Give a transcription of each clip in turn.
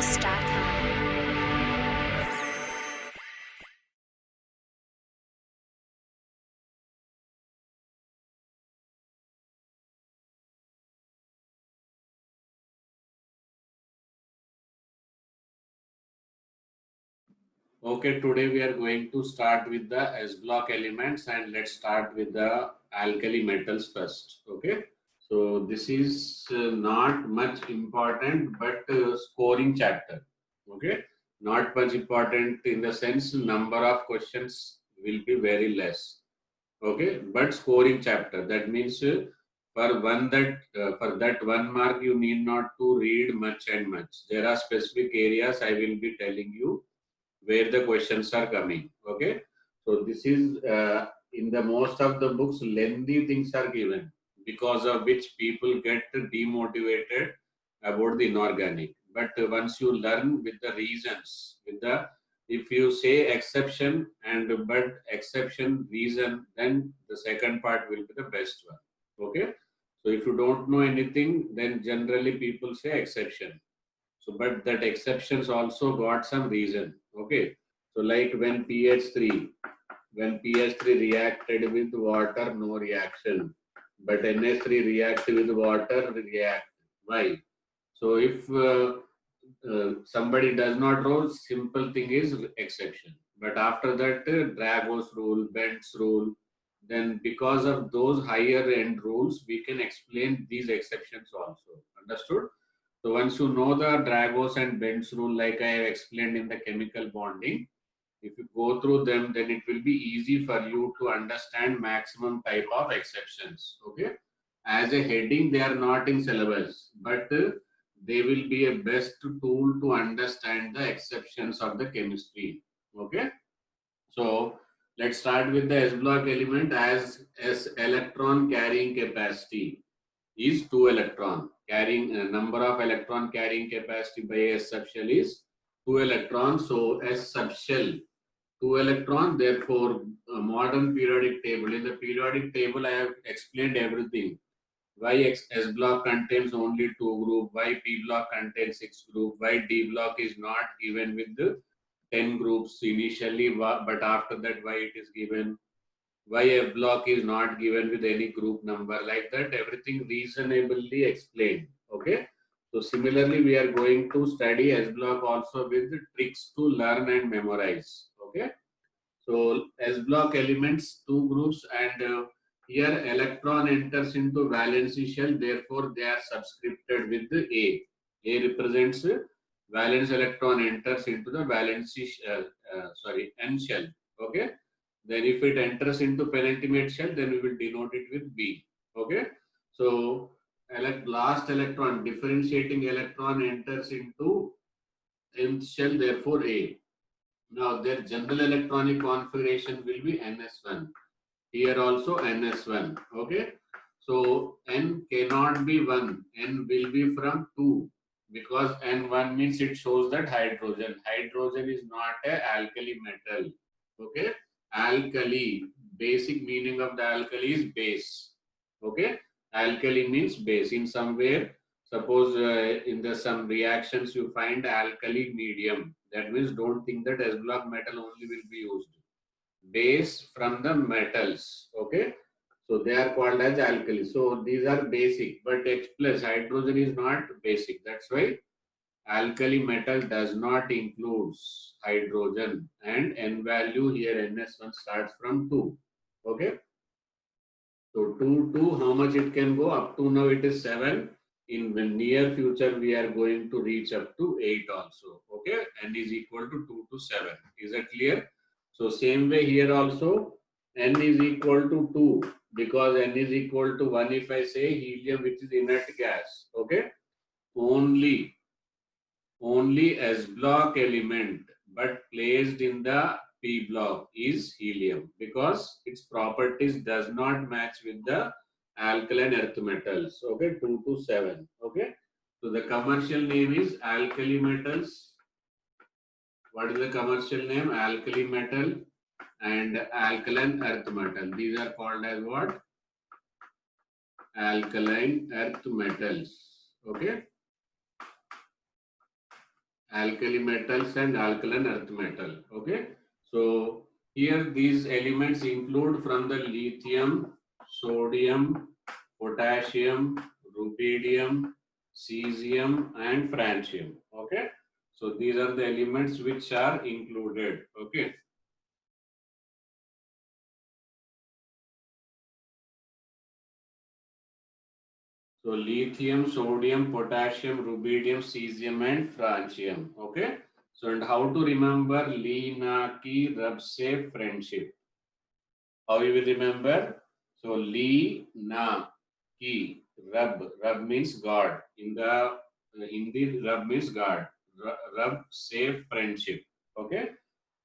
StarTheHost.com. Okay, today we are going to start with the S block elements, and let's start with the alkali metals first. Okay, so this is not much important, but scoring chapter. Okay, not much important in the sense number of questions will be very less. Okay, but scoring chapter, that means for that 1 mark you need not to read much and much. There are specific areas I will be telling you where the questions are coming. Okay, so this is in the most of the books lengthy things are given, because of which people get demotivated about the inorganic. But once you learn with the reasons, with the, if you say exception and but exception reason, then the second part will be the best one. Okay, so if you don't know anything, then generally people say exception. So, but that exceptions also got some reason. Okay. So, like when pH3 reacted with water, no reaction. But NH3 react with water, react. Why? So, if somebody does not know, simple thing is exception. But after that, Dragos rule, Bent's rule, then because of those higher end rules, we can explain these exceptions also. Understood? So once you know the Dragos and Bent's rule, like I have explained in the chemical bonding, if you go through them, then it will be easy for you to understand maximum type of exceptions. Okay. As a heading, they are not in syllabus, but they will be a best tool to understand the exceptions of the chemistry. Okay. So let's start with the S block element. As electron carrying capacity is 2 electron. Carrying number of electron carrying capacity by S subshell is 2 electrons. So S subshell 2 electron. Therefore, modern periodic table. In the periodic table, I have explained everything. Why S block contains only 2 group, why P block contains 6 group, why D block is not given with the 10 groups initially, but after that why it is given, why F block is not given with any group number, like that, everything reasonably explained. Okay. So similarly, we are going to study S block also with the tricks to learn and memorize. Okay. So S block elements, 2 groups, and here electron enters into valency shell, therefore they are subscripted with the A. A represents valence electron enters into the valency shell, N shell. Okay. Then if it enters into penultimate shell, then we will denote it with B. Okay. So last electron, differentiating electron enters into nth shell, therefore A. Now their general electronic configuration will be NS1. Here also NS1. Okay. So N cannot be 1. N will be from 2, because N1 means it shows that hydrogen. Hydrogen is not a alkali metal. Okay. Alkali, basic meaning of the alkali is base. Okay. Alkali means base. In somewhere, suppose in the some reactions you find alkali medium. That means don't think that S block metal only will be used. Base from the metals. Okay. So they are called as alkali. So these are basic, but H plus hydrogen is not basic. That's why alkali metal does not include hydrogen, and N value here NS1 starts from 2. Okay. So 2, how much it can go? Up to now it is 7. In the near future, we are going to reach up to 8 also. Okay. N is equal to 2 to 7. Is that clear? So same way here also, N is equal to 2, because N is equal to 1 if I say helium, which is inert gas. Okay. Only S block element but placed in the P block is helium, because its properties does not match with the alkaline earth metals. Okay, 2 to 7. Okay, so the commercial name is alkali metals. What is the commercial name? Alkali metal and alkaline earth metal. These are called as what? Alkaline earth metals. Okay. alkali metals and alkaline earth metal. Okay, so here these elements include from the lithium, sodium, potassium, rubidium, cesium, and francium. Okay, so these are the elements which are included. Okay. So lithium, sodium, potassium, rubidium, cesium, and francium. Okay. So and how to remember Li Na Ki Rab Se friendship? How you will remember? So Li Na Ki Rab means God. In the Hindi, Rab means God. Rab Se friendship. Okay.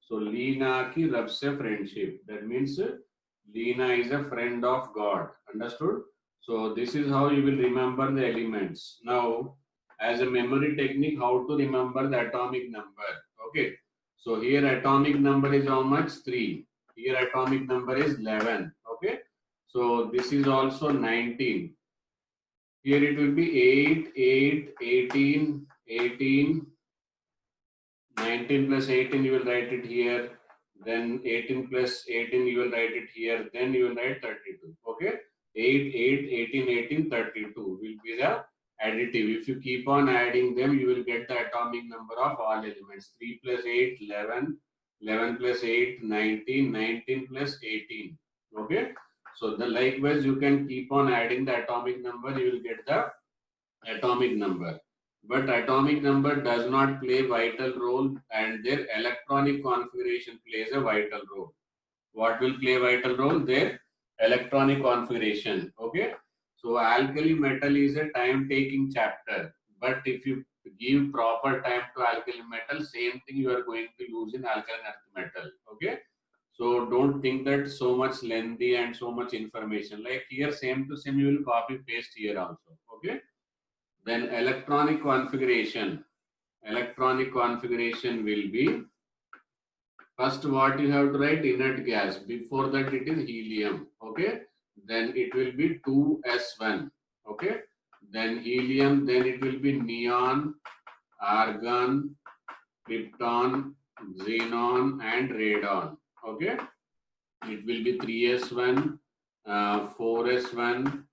So Lina ki Rab se friendship. That means Lina is a friend of God. Understood? So this is how you will remember the elements. Now, as a memory technique, how to remember the atomic number. Okay. So here atomic number is how much? 3. Here atomic number is 11. Okay. So this is also 19. Here it will be 8, 8, 18, 18, 19 plus 18 you will write it here, then 18 plus 18 you will write it here, then you will write 32. Okay, 8, 8, 18, 18, 32 will be the additive. If you keep on adding them, you will get the atomic number of all elements. 3 plus 8, 11, 11 plus 8, 19, 19 plus 18. Okay, so the likewise you can keep on adding the atomic number, you will get the atomic number. But atomic number does not play vital role, and their electronic configuration plays a vital role. What will play vital role? Their electronic configuration. Okay. So alkali metal is a time taking chapter. But if you give proper time to alkali metal, same thing you are going to use in alkaline earth metal. Okay. So don't think that so much lengthy and so much information. Like here, same to same, you will copy paste here also. Okay. Then electronic configuration will be, first what you have to write, inert gas. Before that it is helium. Okay. Then it will be 2s1. Okay. Then helium, then it will be neon, argon, krypton, xenon, and radon. Okay. It will be 3s1, 4s1,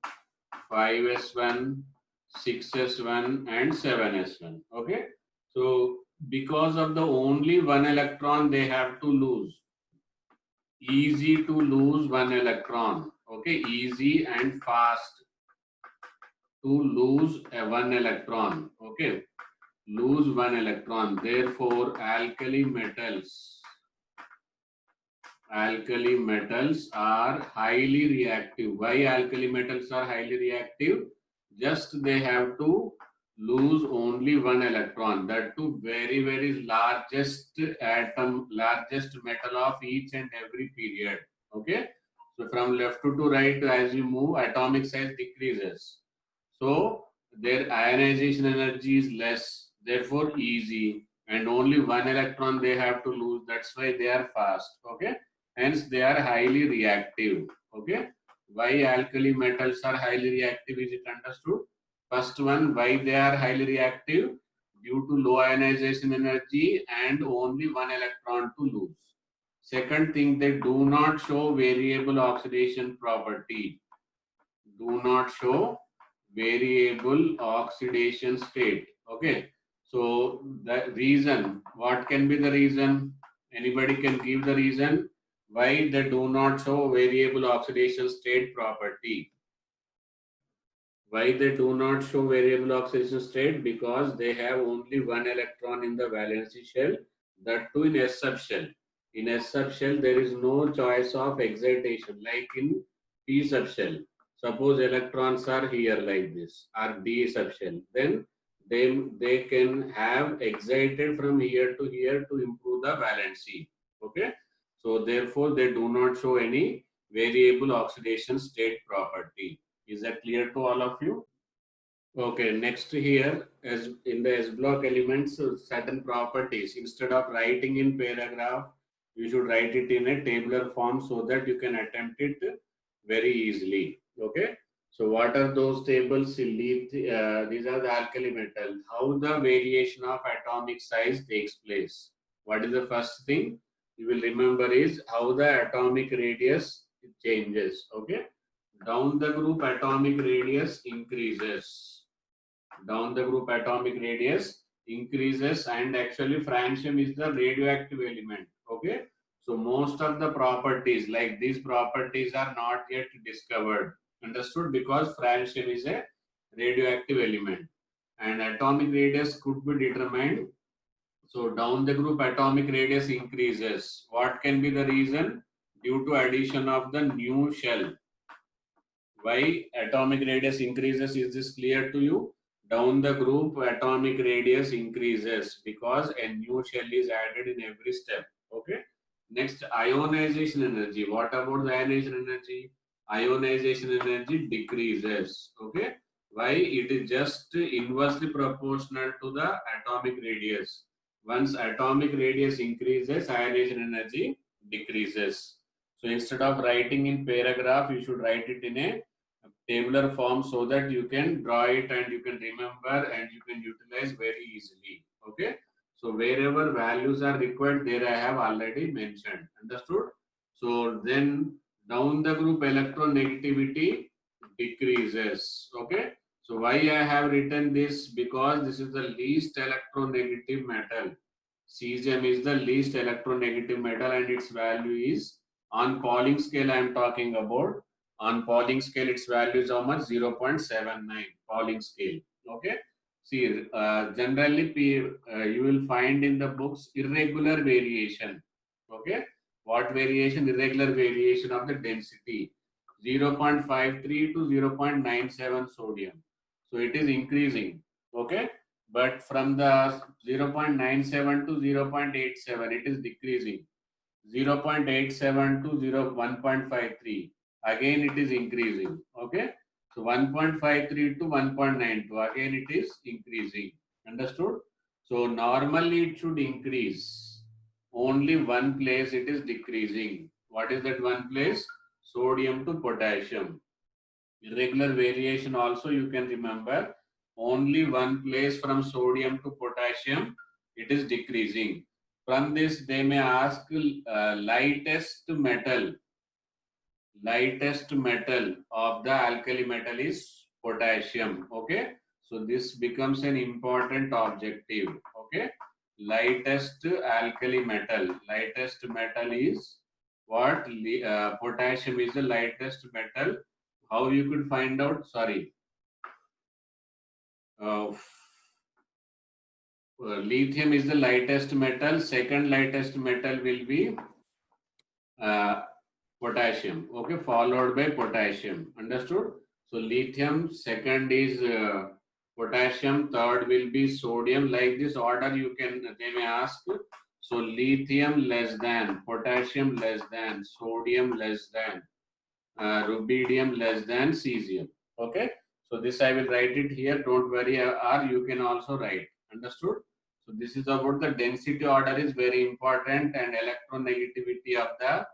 5s1, 6s1, and 7s1. Okay. So because of the only one electron they have to lose. Easy to lose one electron. Okay. Easy and fast to lose a one electron. Okay. Lose one electron. Therefore, alkali metals are highly reactive. Why alkali metals are highly reactive? Just they have to lose only one electron. That too very largest atom, largest metal of each and every period. Okay. So from left to right, as you move, atomic size decreases. So their ionization energy is less, therefore easy, and only one electron they have to lose. That's why they are fast. Okay. Hence, they are highly reactive. Okay. Why alkali metals are highly reactive? Is it understood? First one, why they are highly reactive? Due to low ionization energy and only one electron to lose. Second thing, they do not show variable oxidation property. Do not show variable oxidation state. Okay. So the reason, what can be the reason? Anybody can give the reason why they do not show variable oxidation state property. Why they do not show variable oxidation state? Because they have only one electron in the valency shell, that too in S subshell. In S subshell, there is no choice of excitation like in P subshell. Suppose electrons are here like this, or D subshell, then they can have excited from here to here to improve the valency. Okay, so therefore they do not show any variable oxidation state property. Is that clear to all of you? Okay, next here, as in the S block elements, certain properties. Instead of writing in paragraph, you should write it in a tabular form so that you can attempt it very easily. Okay. So what are those tables? These are the alkali metal. How the variation of atomic size takes place. What is the first thing you will remember is how the atomic radius changes. Okay. Down the group atomic radius increases. Down the group atomic radius increases, and actually francium is the radioactive element. Okay. So most of the properties like these properties are not yet discovered. Understood? Because francium is a radioactive element and atomic radius could be determined. So down the group atomic radius increases. What can be the reason? Due to addition of the new shell. Why atomic radius increases? Is this clear to you? Down the group atomic radius increases because a new shell is added in every step. Okay. Next, ionization energy. What about the ionization energy? Ionization energy decreases. Okay. Why? It is just inversely proportional to the atomic radius. Once atomic radius increases, ionization energy decreases. So instead of writing in paragraph, you should write it in a tabular form so that you can draw it and you can remember and you can utilize very easily. Okay. So wherever values are required, there I have already mentioned. Understood? So then down the group electronegativity decreases. Okay. So why I have written this? Because this is the least electronegative metal. Cesium is the least electronegative metal and its value is on Pauling scale I am talking about. On Pauling scale, its value is how much? 0.79 Pauling scale. Okay. See, generally you will find in the books irregular variation. Okay. What variation? Irregular variation of the density. 0.53 to 0.97 sodium. So it is increasing. Okay. But from the 0.97 to 0.87, it is decreasing. 0.87 to 1.53, again it is increasing. Okay. So 1.53 to 1.92, again it is increasing. Understood? So normally it should increase. Only one place it is decreasing. What is that one place? Sodium to potassium. Irregular variation also you can remember. Only one place from sodium to potassium it is decreasing. From this they may ask lightest metal. Lightest metal of the alkali metal is potassium. Okay. So this becomes an important objective. Okay. Lightest alkali metal. Lightest metal is what? Potassium is the lightest metal. How you could find out? Sorry. Lithium is the lightest metal. Second lightest metal will be uh, potassium. Okay, followed by potassium. Understood? So lithium, second is potassium, third will be sodium. Like this order, they may ask. So lithium less than, potassium less than, sodium less than, rubidium less than cesium. Okay. So this I will write it here. Don't worry, or you can also write. Understood? So this is about the density order is very important and electronegativity of the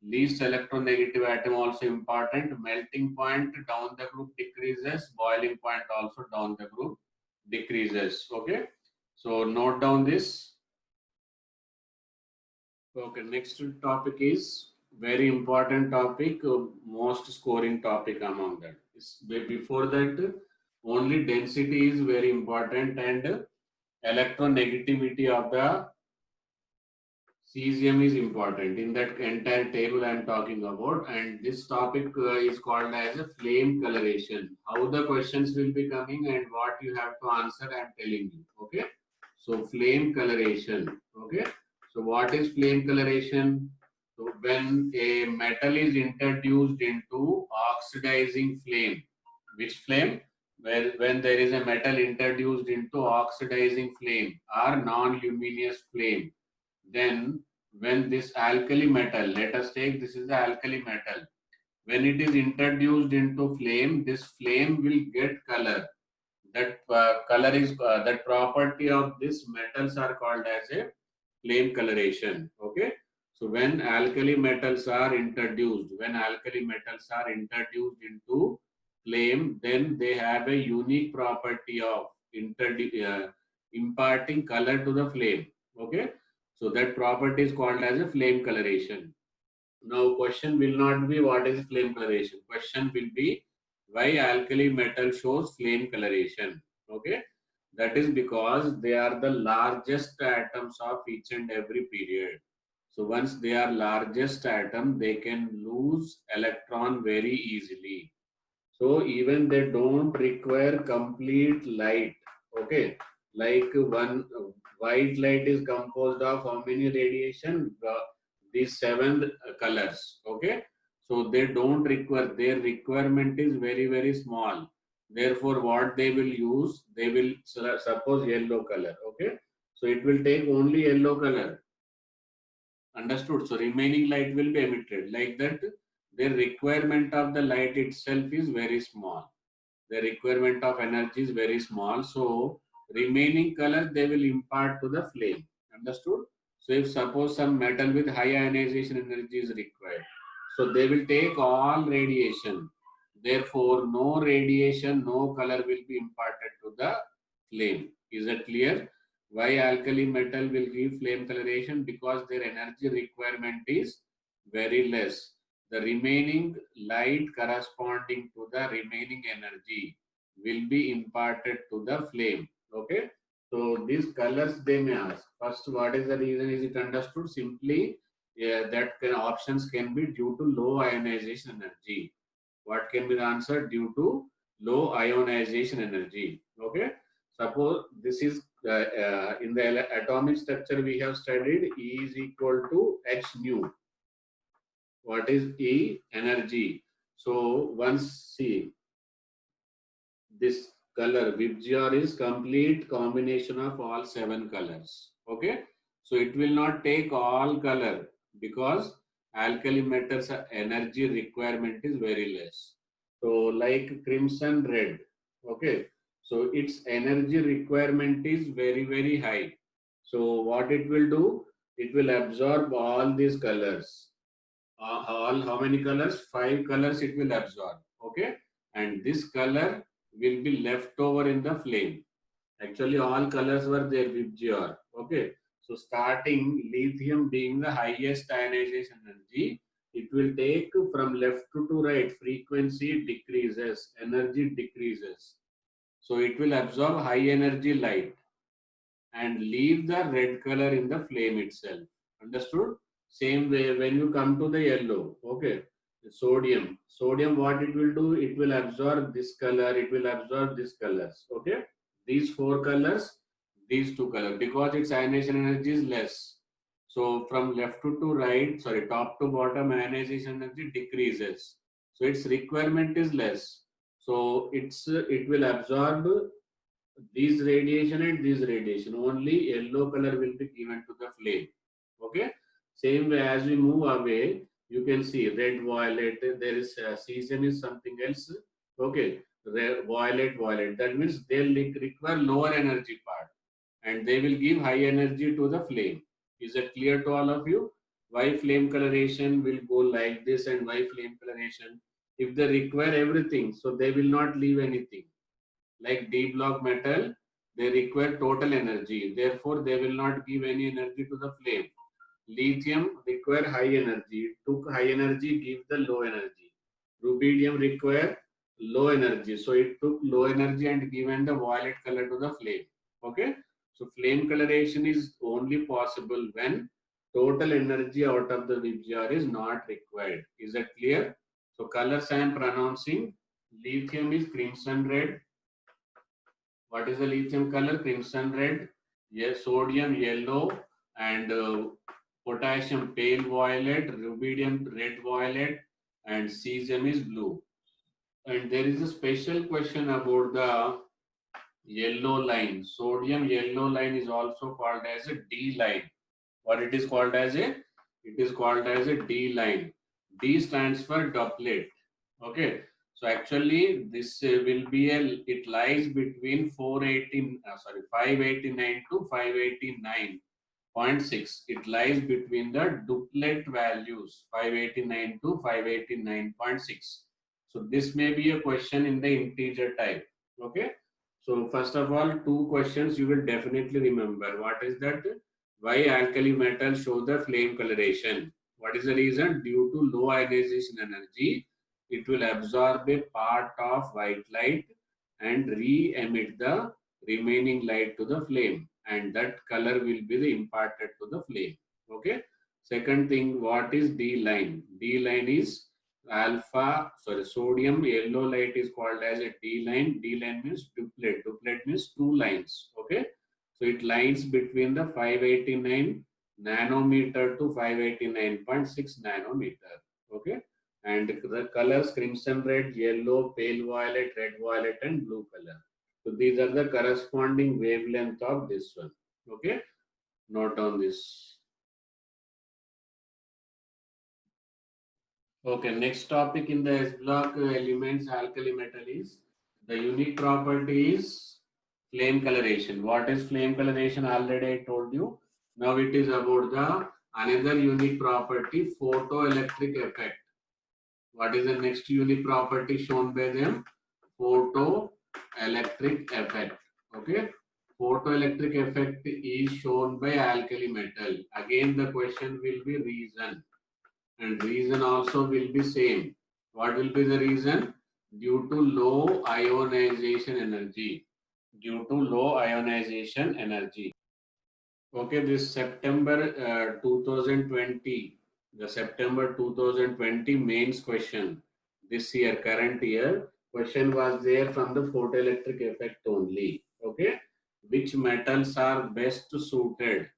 least electronegative atom also important. Melting point down the group decreases. Boiling point also down the group decreases. Okay. So note down this. Okay, next topic is very important topic, most scoring topic among that. Before that, only density is very important and electronegativity of the cesium is important. In that entire table I am talking about, and this topic is called as a flame coloration. How the questions will be coming and what you have to answer, I am telling you. Okay. So flame coloration. Okay. So what is flame coloration? So when a metal is introduced into oxidizing flame, which flame? Well, when there is a metal introduced into oxidizing flame or non-luminous flame, then when this alkali metal, let us take this is the alkali metal, when it is introduced into flame, this flame will get color. That color is that property of this metals are called as a flame coloration. Okay. So when alkali metals are introduced into flame, then they have a unique property of imparting color to the flame. Okay, so that property is called as a flame coloration. Now, question will not be what is flame coloration. Question will be why alkali metal shows flame coloration. Okay, that is because they are the largest atoms of each and every period. So once they are largest atom, they can lose electron very easily. So even they don't require complete light. Okay, like one white light is composed of how many radiation? These seven colors. Okay, so they don't require. Their requirement is very small. Therefore, what they will use, they will suppose yellow color. Okay, so it will take only yellow color. Understood? So remaining light will be emitted like that. The requirement of the light itself is very small. The requirement of energy is very small. So remaining color they will impart to the flame. Understood? So if suppose some metal with high ionization energy is required, so they will take all radiation. Therefore, no radiation, no color will be imparted to the flame. Is that clear? Why alkali metal will give flame coloration? Because their energy requirement is very less. The remaining light corresponding to the remaining energy will be imparted to the flame. Okay. So these colors they may ask. First, what is the reason? Is it understood? Simply, yeah, options can be due to low ionization energy. What can be the answer? Due to low ionization energy. Okay. Suppose this is in the atomic structure we have studied E is equal to H nu. What is E? Energy. So once see this color VIBGYOR is complete combination of all seven colors. Okay. So it will not take all color because alkali metals energy requirement is very less. So like crimson red. Okay. So its energy requirement is very high. So what it will do? It will absorb all these colors. All how many colors? Five colors it will absorb. Okay. And this color will be left over in the flame. Actually, all colors were there with GR. Okay. So starting lithium being the highest ionization energy, it will take from left to right. Frequency decreases, energy decreases. So it will absorb high energy light and leave the red color in the flame itself. Understood? Same way when you come to the yellow, okay, the sodium what it will do? It will absorb this color, it will absorb this colors, okay. These four colors, these two colors, because its ionization energy is less. So from left to right, sorry, top to bottom, ionization energy decreases. So its requirement is less. So it will absorb these radiation and this radiation. Only yellow color will be given to the flame. Okay. Same way as we move away, you can see red, violet. There is cesium is something else. Okay. Red, violet. That means they require lower energy part, and they will give high energy to the flame. Is that clear to all of you? Why flame coloration will go like this and why flame coloration? If they require everything, so they will not leave anything. Like D block metal, they require total energy. Therefore, they will not give any energy to the flame. Lithium require high energy. It took high energy, give the low energy. Rubidium require low energy. So it took low energy and given the violet color to the flame. Okay. So flame coloration is only possible when total energy out of the VIBGYOR is not required. Is that clear? So colors I am pronouncing. Lithium is crimson red. What is the lithium color? Crimson red. Yes, sodium yellow, and potassium pale violet, rubidium red violet, and cesium is blue. And there is a special question about the yellow line. Sodium yellow line is also called as a D line. What it is called as a? It is called as a D line. D stands for doublet. Okay. So actually, this will be it lies between 589 to 589.6. It lies between the duplet values 589 to 589.6. So this may be a question in the integer type. Okay. So first of all, two questions you will definitely remember. What is that? Why alkali metals show the flame coloration? What is the reason? Due to low ionization energy, it will absorb a part of white light and re-emit the remaining light to the flame, and that color will be the imparted to the flame. Okay. Second thing, what is D line? D line is sodium yellow light is called as a D line. D line means duplet. Duplet means two lines. Okay. So it lines between the 589 nanometer to 589.6 nanometer. Okay. And the colors crimson red, yellow, pale violet, red violet, and blue color. So these are the corresponding wavelength of this one. Okay. Note on this. Okay, next topic in the S block elements alkali metal is the unique property is flame coloration. What is flame coloration? Already I told you. Now it is about the another unique property, photoelectric effect. What is the next unique property shown by them? Photoelectric effect. Okay. Photoelectric effect is shown by alkali metal. Again, the question will be reason, and reason also will be same. What will be the reason? Due to low ionization energy. Due to low ionization energy. Okay, this September 2020, the September 2020 mains question this year, current year, question was there from the photoelectric effect only. Okay, which metals are best suited?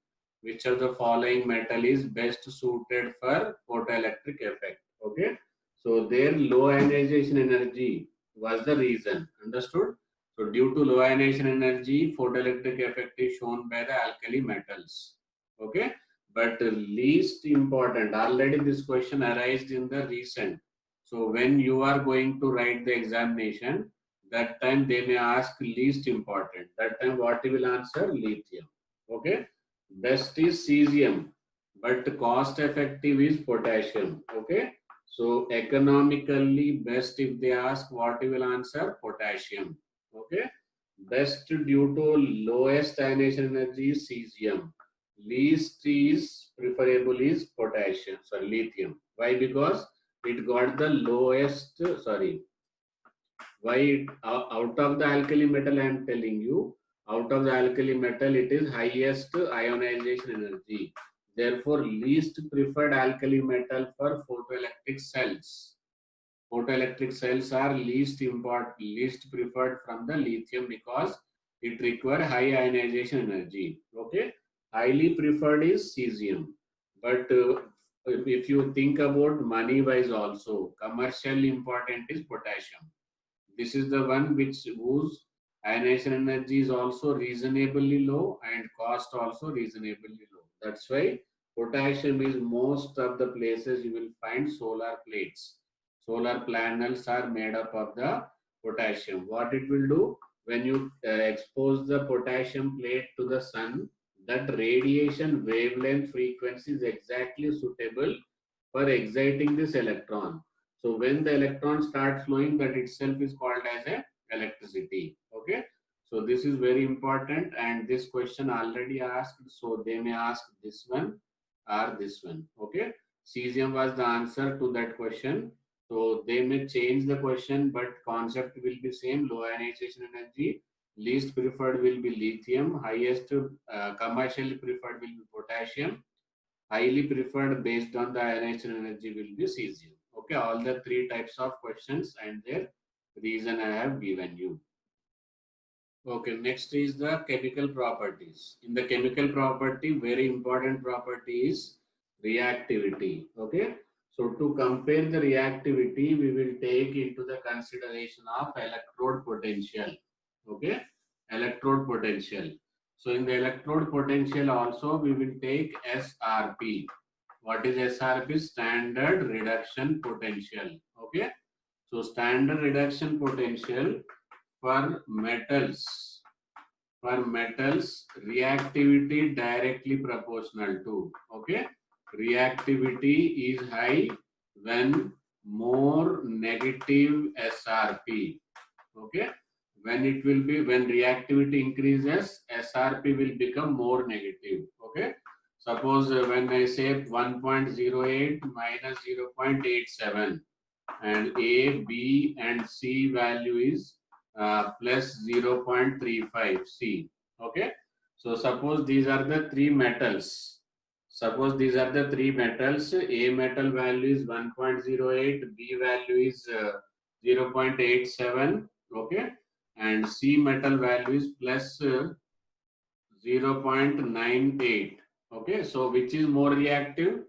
Which of the following metal is best suited for photoelectric effect? Okay, so their low ionization energy was the reason. Understood? So due to low ionization energy, photoelectric effect is shown by the alkali metals. Okay. But least important, already this question arised in the recent. So when you are going to write the examination, that time they may ask least important. That time what you will answer? Lithium. Okay. Best is cesium, but cost effective is potassium. Okay. So economically best, if they ask, what you will answer? Potassium. Okay. Best due to lowest ionization energy is cesium. Least is preferable is potassium, sorry, lithium. Why? Because it got the lowest, why out of the alkali metal I am telling you, out of the alkali metal it is highest ionization energy. Therefore, least preferred alkali metal for photoelectric cells. Photoelectric cells are least preferred from the lithium because it require high ionization energy. Okay, highly preferred is cesium. But if you think about money wise also, commercially important is potassium. This is the one whose ionization energy is also reasonably low and cost also reasonably low. That's why potassium is most of the places you will find solar plates. Solar panels are made up of the potassium. What it will do when you expose the potassium plate to the sun, that radiation wavelength frequency is exactly suitable for exciting this electron. So when the electron starts flowing, that itself is called as a electricity. Okay. So this is very important, and this question already asked. So they may ask this one or this one. Okay. Cesium was the answer to that question. So they may change the question, but concept will be same. Low ionization energy. Least preferred will be lithium. Highest commercially preferred will be potassium. Highly preferred based on the ionization energy will be cesium. Okay, all the three types of questions and their reason I have given you. Okay, next is the chemical properties. In the chemical property, very important property is reactivity. Okay, so to compare the reactivity, we will take into the consideration of electrode potential. Okay, electrode potential. So in the electrode potential also we will take SRP. What is SRP? Standard reduction potential. Okay. So standard reduction potential for metals. For metals, reactivity directly proportional to. Okay. Reactivity is high when more negative SRP. Okay, when it will be, when reactivity increases, SRP will become more negative. Okay, suppose when I say 1.08 minus 0.87, and A, B, and C value is plus 0.35 C. Okay, so suppose these are the three metals. Suppose these are the three metals. A metal value is 1.08, B value is 0.87. Okay, and C metal value is plus 0.98. Okay, so which is more reactive?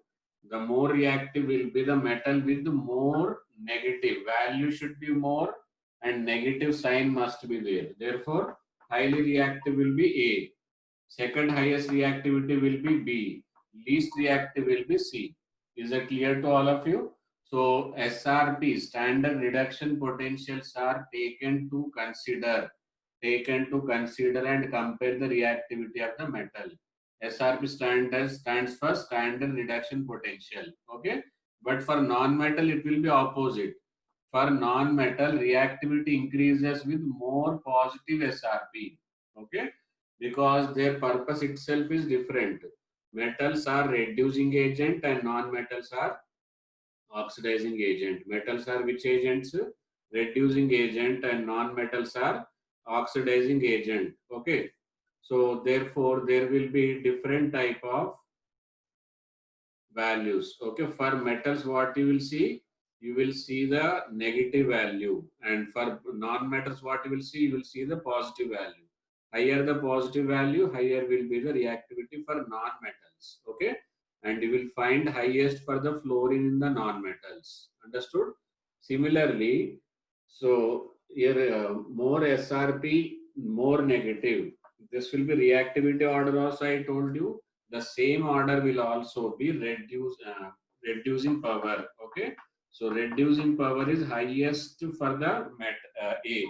The more reactive will be the metal with more negative value should be more, and negative sign must be there. Therefore, highly reactive will be A. Second highest reactivity will be B. Least reactive will be C. Is that clear to all of you? So SRP, standard reduction potentials, are taken to consider and compare the reactivity of the metal. SRP stands for standard reduction potential. Okay, but for non-metal it will be opposite. For non-metal, reactivity increases with more positive SRP. Okay, because their purpose itself is different. Metals are reducing agent and non-metals are oxidizing agent. Metals are which agents? Reducing agent, and non-metals are oxidizing agent. Okay, so therefore there will be different type of values. Okay, for metals what you will see the negative value, and for non-metals what you will see the positive value. Higher the positive value, higher will be the reactivity for non-metals. Okay, and you will find highest for the fluorine in the non-metals. Understood? Similarly, so here more SRP, more negative. This will be reactivity order also. I told you the same order will also be reducing power. Okay, so reducing power is highest for the A.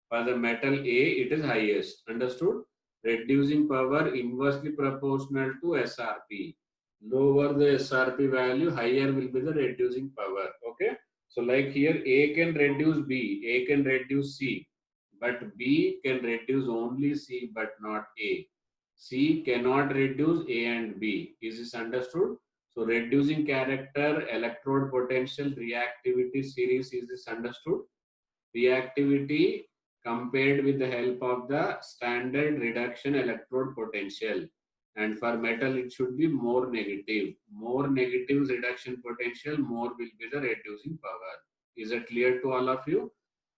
For the metal A, it is highest. Understood? Reducing power inversely proportional to SRP. Lower the SRP value, higher will be the reducing power. Okay, so like here A can reduce B, A can reduce C, but B can reduce only C but not A. C cannot reduce A and B. Is this understood? So reducing character, electrode potential, reactivity series, is this understood? Reactivity compared with the help of the standard reduction electrode potential. And for metal, it should be more negative. More negative reduction potential, more will be the reducing power. Is it clear to all of you?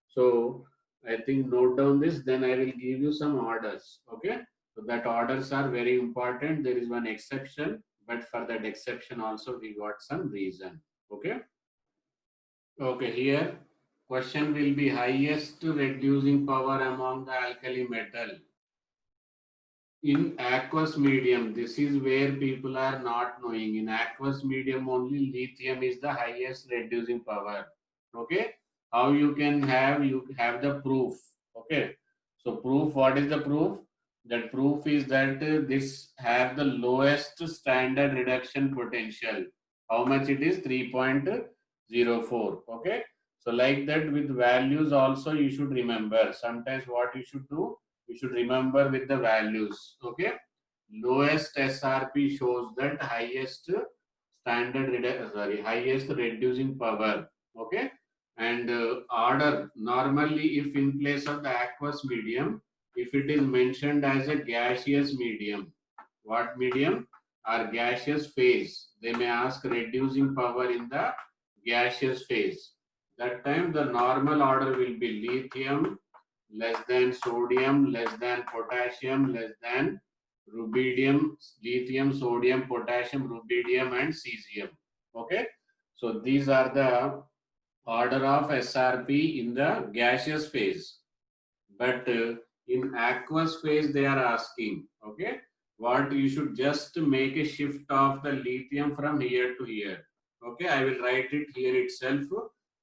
So I think note down this, then I will give you some orders. Okay. So that orders are very important. There is one exception, but for that exception also we got some reason. Okay. Okay, here question will be highest reducing power among the alkali metal. In aqueous medium, this is where people are not knowing. In aqueous medium only lithium is the highest reducing power. Okay, how you have the proof. Okay, so proof, what is the proof? That proof is that this have the lowest standard reduction potential. How much it is? 3.04. Okay, so like that with values also you should remember. Sometimes what you should do, you should remember with the values. Okay, lowest SRP shows that highest highest reducing power. Okay, and order, normally if in place of the aqueous medium, if it is mentioned as a gaseous medium, what medium? Or gaseous phase, they may ask reducing power in the gaseous phase. That time the normal order will be lithium less than sodium, less than potassium, less than rubidium, lithium, sodium, potassium, rubidium, and cesium. Okay, so these are the order of SRP in the gaseous phase. But in aqueous phase, they are asking, okay, what you should just make a shift of the lithium from here to here. Okay, I will write it here itself.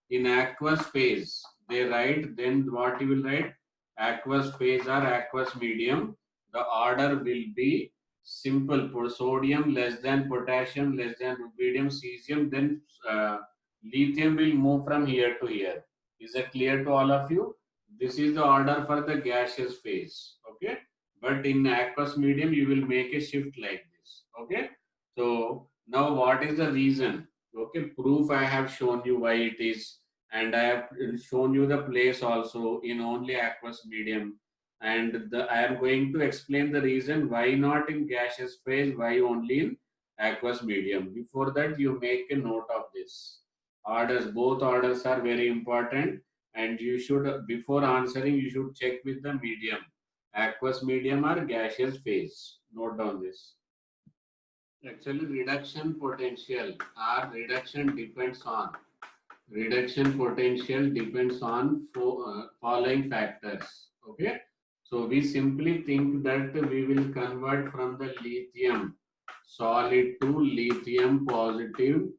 In aqueous phase, they write, then what you will write? Aqueous phase or aqueous medium, the order will be simple. For sodium less than potassium, less than rubidium, cesium, then lithium will move from here to here. Is that clear to all of you? This is the order for the gaseous phase. Okay. But in aqueous medium, you will make a shift like this. Okay. So now what is the reason? Okay. Proof I have shown you why it is. And I have shown you the place also in only aqueous medium. And I am going to explain the reason why not in gaseous phase, why only in aqueous medium. Before that, you make a note of this. Orders, both orders are very important, and you should, before answering, you should check with the medium, aqueous medium or gaseous phase. Note down this. Actually, reduction potential depends on following factors. Okay, so we simply think that we will convert from the lithium solid to lithium positive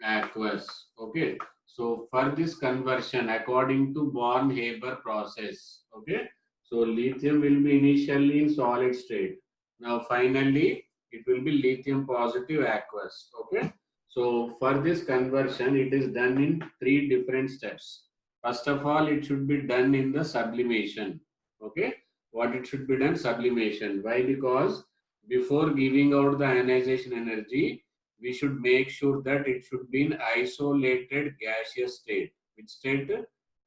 aqueous. Okay, so for this conversion, according to Born-Haber process, okay, so lithium will be initially in solid state. Now, finally, it will be lithium positive aqueous. Okay, so for this conversion, it is done in three different steps. First of all, it should be done in the sublimation. Okay, what it should be done? Sublimation. Why? Because before giving out the ionization energy, we should make sure that it should be in isolated gaseous state. Which state?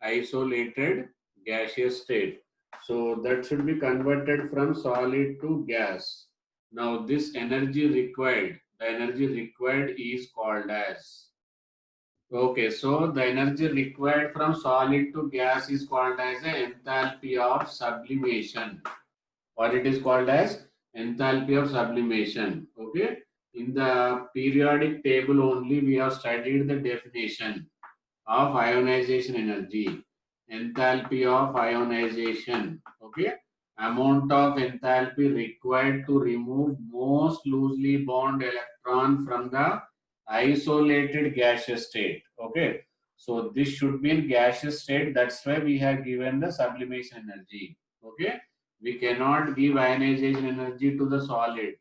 Isolated gaseous state. So that should be converted from solid to gas. Now this energy required, the energy required is called as. Okay, so the energy required from solid to gas is called as the enthalpy of sublimation. What it is called as? Enthalpy of sublimation. Okay, in the periodic table only we have studied the definition of ionization energy. Enthalpy of ionization. Okay, amount of enthalpy required to remove most loosely bound electron from the isolated gaseous state. Okay, so this should be in gaseous state. That's why we have given the sublimation energy. Okay, we cannot give ionization energy to the solid.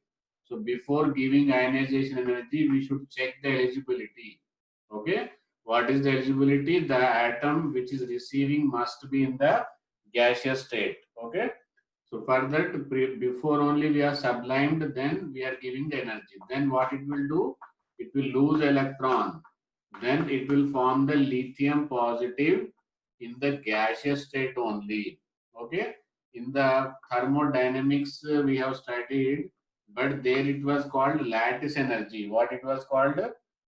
So before giving ionization energy, we should check the eligibility. Okay, what is the eligibility? The atom which is receiving must be in the gaseous state. Okay, so for that, before only we are sublimed, then we are giving the energy. Then what it will do? It will lose electron. Then it will form the lithium positive in the gaseous state only. Okay, in the thermodynamics we have studied, but there it was called lattice energy. What it was called?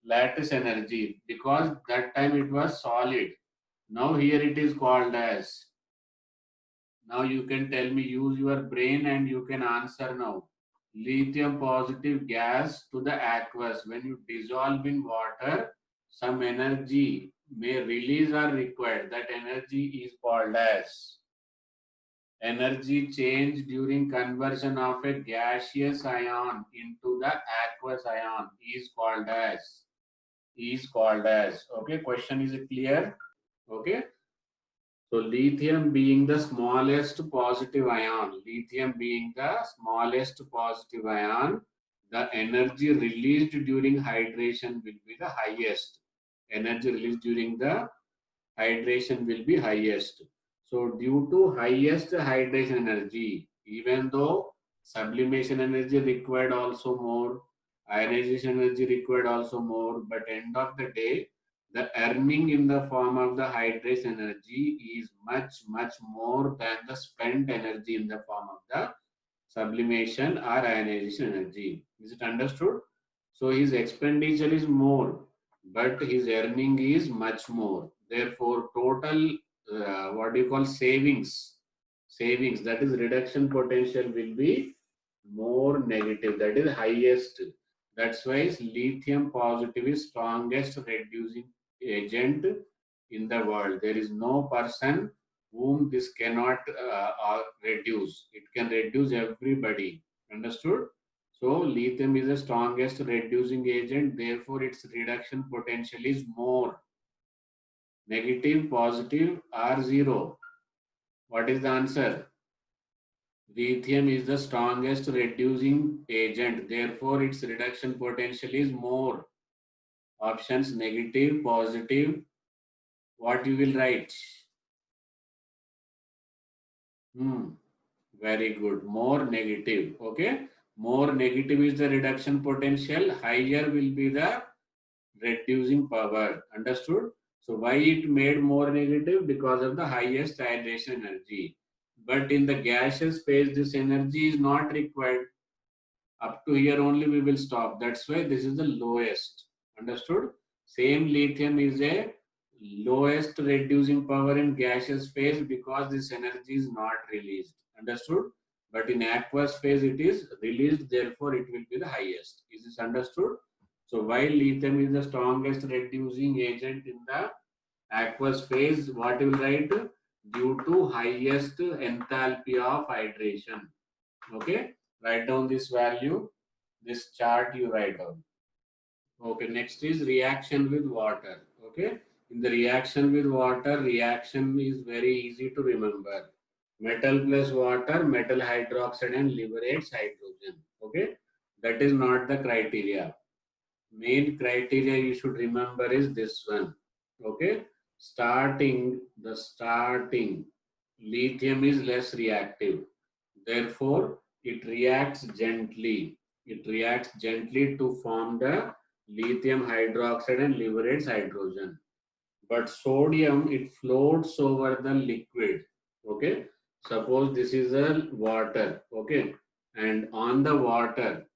Lattice energy, because that time it was solid. Now here it is called as. Now you can tell me, use your brain and you can answer now. Lithium positive gas to the aqueous. When you dissolve in water, some energy may release or required. That energy is called as energy change during conversion of a gaseous ion into the aqueous ion is called as. Okay, question is clear? Okay, so lithium being the smallest positive ion, the energy released during hydration will be the highest. Energy released during the hydration will be highest. So due to highest hydration energy, even though sublimation energy required also more, ionization energy required also more, but end of the day, the earning in the form of the hydration energy is much more than the spent energy in the form of the sublimation or ionization energy. Is it understood? So his expenditure is more, but his earning is much more. Therefore, total what do you call savings, that is reduction potential will be more negative. That is highest. That's why lithium positive is strongest reducing agent in the world. There is no person whom this cannot reduce. It can reduce everybody. Understood? So lithium is the strongest reducing agent. Therefore, its reduction potential is more. Negative, positive, or zero. What is the answer? Lithium is the strongest reducing agent. Therefore, its reduction potential is more. Options negative, positive. What you will write? Very good. More negative. Okay. More negative is the reduction potential. Higher will be the reducing power. Understood? So why it made more negative? Because of the highest hydration energy. But in the gaseous phase, this energy is not required. Up to here only we will stop. That's why this is the lowest. Understood? Same lithium is a lowest reducing power in gaseous phase because this energy is not released. Understood? But in aqueous phase it is released, therefore it will be the highest. Is this understood? So while lithium is the strongest reducing agent in the aqueous phase, what you will write? Due to highest enthalpy of hydration. Okay, write down this value, this chart you write down. Okay, next is reaction with water. Okay, in the reaction with water, reaction is very easy to remember. Metal plus water, metal hydroxide and liberates hydrogen. Okay, that is not the criteria. Main criteria you should remember is this one. Okay, starting lithium is less reactive, therefore it reacts gently. It reacts gently to form the lithium hydroxide and liberates hydrogen. But sodium, it floats over the liquid. Okay, suppose this is a water. Okay, and on the water,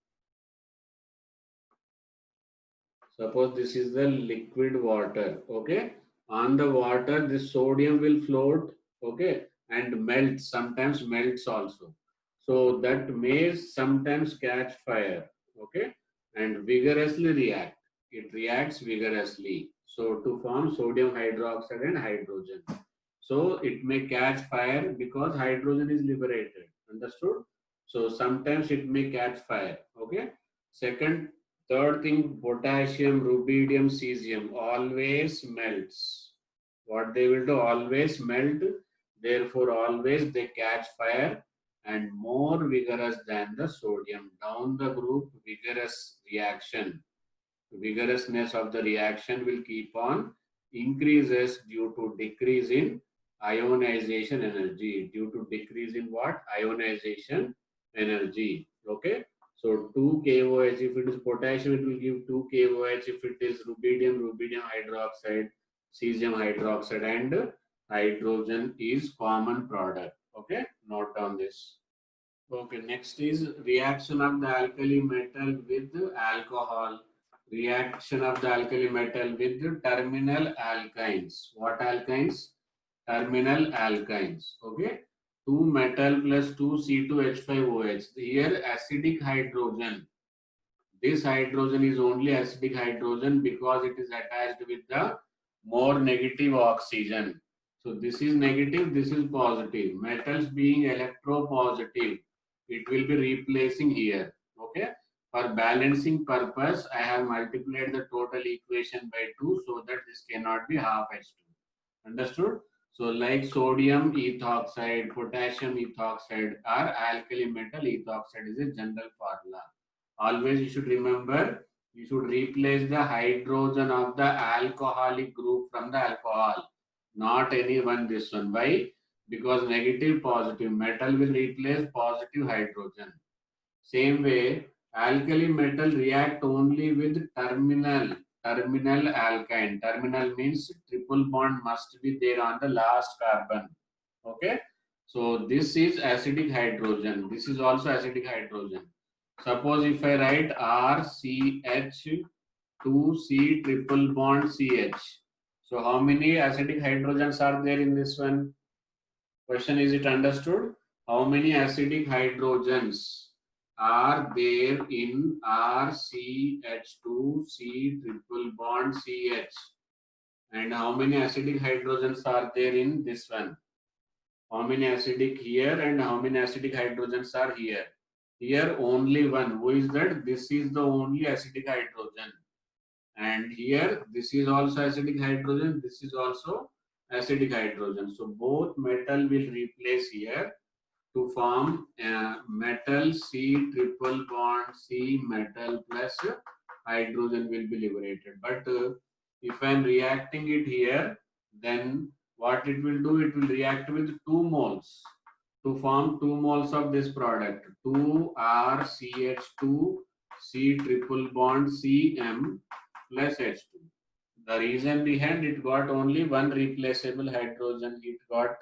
suppose this is the liquid water. Okay, on the water, this sodium will float. Okay, and melt. Sometimes melts also. So that may sometimes catch fire. Okay, and vigorously react. It reacts vigorously. So to form sodium hydroxide and hydrogen. So it may catch fire because hydrogen is liberated. Understood? So sometimes it may catch fire. Okay. Second, third thing, potassium, rubidium, cesium always melts. What they will do? Always melt. Therefore, always they catch fire and more vigorous than the sodium. Down the group, vigorous reaction. Vigorousness of the reaction will keep on increases due to decrease in ionization energy. Due to decrease in what? Ionization energy. Okay. So 2 KOH, if it is potassium, it will give 2 KOH. If it is rubidium, rubidium hydroxide, cesium hydroxide, and hydrogen is common product. Okay. Note down this. Okay, next is reaction of the alkali metal with alcohol. Reaction of the alkali metal with terminal alkynes. What alkynes? Terminal alkynes. Okay. 2 metal plus 2 C2H5OH. Here acidic hydrogen. This hydrogen is only acidic hydrogen because it is attached with the more negative oxygen. So this is negative, this is positive. Metals being electropositive, it will be replacing here. Okay. For balancing purpose, I have multiplied the total equation by 2 so that this cannot be half H2. Understood? So like sodium ethoxide, potassium ethoxide or alkali metal ethoxide is a general formula. Always you should remember, you should replace the hydrogen of the alcoholic group from the alcohol, not any one this one. Why? Because negative positive metal will replace positive hydrogen. Same way, alkali metal react only with terminal alkyne. Terminal means triple bond must be there on the last carbon. Okay. So this is acidic hydrogen. This is also acidic hydrogen. Suppose if I write RCH2C triple bond CH. So how many acidic hydrogens are there in this one? Question, is it understood? How many acidic hydrogens are there in RCH2C triple bond CH? And how many acidic hydrogens are there in this one? How many acidic here and how many acidic hydrogens are here? Here only one. Who is that? This is the only acidic hydrogen. And here this is also acidic hydrogen. This is also acidic hydrogen. So both metal will replace here to form metal C triple bond C metal plus hydrogen will be liberated. But if I am reacting it here, then what it will do, it will react with 2 moles to form 2 moles of this product. 2RCH2 C triple bond Cm plus H2. The reason behind it got only one replaceable hydrogen. It got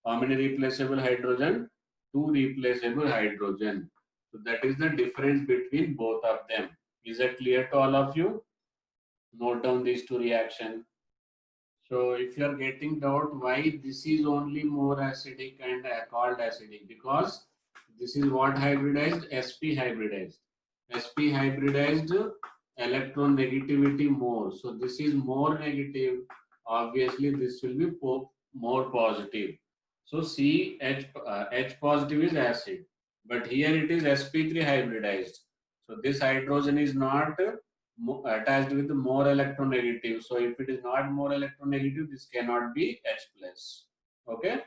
how many replaceable hydrogen? 2 replaceable hydrogen. So that is the difference between both of them. Is that clear to all of you? Note down these two reactions. So if you are getting doubt why this is only more acidic and called acidic, because this is what hybridized? Sp hybridized. Sp hybridized electron negativity more. So this is more negative. Obviously this will be more positive. So H positive is acid, but here it is sp3 hybridized. So this hydrogen is not attached with more electronegative. So if it is not more electronegative, this cannot be H plus. Okay.